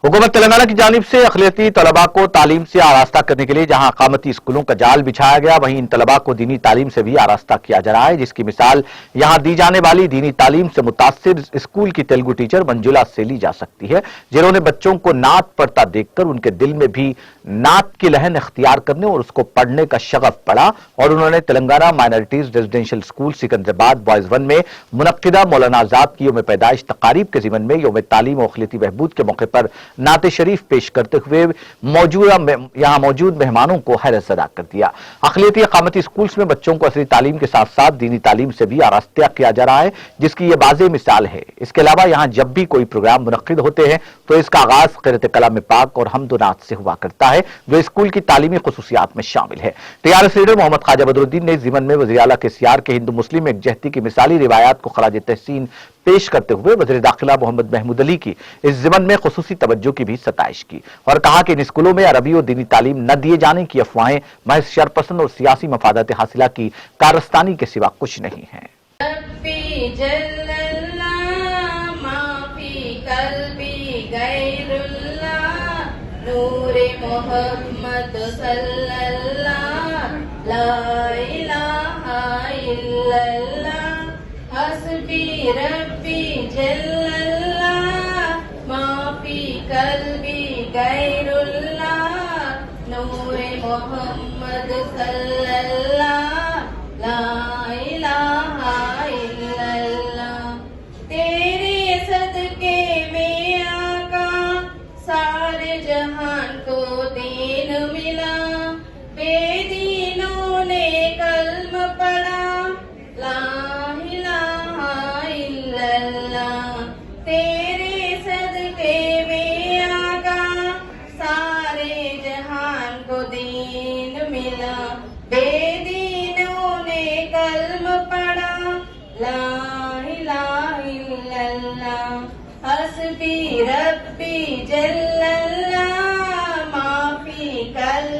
हुकूमत तेलंगाना की जानिब से अक़लियती तलबा को तालीम से आरास्ता करने के लिए जहां अकामती स्कूलों का जाल बिछाया गया, वहीं इन तलबा को दीनी तालीम से भी आरास्ता किया जा रहा है, जिसकी मिसाल यहां दी जाने वाली दीनी तालीम से मुतासिर स्कूल की तेलुगु टीचर मंजुला से ली जा सकती है, जिन्होंने बच्चों को नात पढ़ता देखकर उनके दिल में भी नात की लहन इख्तियार करने और उसको पढ़ने का शगफ पड़ा और उन्होंने Telangana minorities residential school Secunderabad boys 1 में मुनक्किदा मौलाना आजाद की यौम पैदाइश तकारीब के ज़िमन में यौम तालीम और अक़लियती बहबूद के मौके पर नात शरीफ पेश करते हुए यहां मौजूद मेहमानों को हैरत ज़दा कर दिया। अक़लियती अकामती स्कूल्स में बच्चों को असली तालीम के साथ साथ दीनी तालीम से भी आरास्ता किया जा रहा है, जिसकी यह वाज़ेह मिसाल है। इसके अलावा यहां जब भी कोई प्रोग्राम मुनक्किद होते हैं तो इसका आगाज क़िरात कलाम पाक और हम्द नात से हुआ करता है, जो स्कूल की तालीमी खुसूसियात में शामिल है। टीआरएस लीडर मोहम्मद ख्वाजा बदरुद्दीन ने ज़िमन में वज़ीर आला केसीआर के हिंदू मुस्लिम एकजहती की मिसाली रिवायात को खराज तहसीन पेश करते हुए वज़ीर दाखिला मोहम्मद महमूद अली की इस ज़िमन में खुसूसी तवज्जो की भी सताइश की और कहा कि इन स्कूलों में अरबी और दीनी तालीम न दिए जाने की अफवाहें महज शरपसंद और सियासी मफादात हासिला की कारस्तानी के सिवा कुछ नहीं है। नूरे मोहम्मद सल्लल्लाह ला इलाहा इल्लल्लाह हस्बी रब्बी जल्लल्लाह माफी कल्बी गैरुल्लाह नूरे मोहम्मद सल्लल्लाह ला इलाहा इल्लल्लाह। तेरे सदके में आका सारे जहान को दीन मिला, बेदीनों ने कल्म पढ़ा ला इलाहा इल्लल्लाह। तेरे सदके में आका सारे जहान को दीन मिला, बेदीनों ने कल्म पढ़ा ला इलाहा इल्लल्लाह हस्बी रब्बी जल्लल्लाह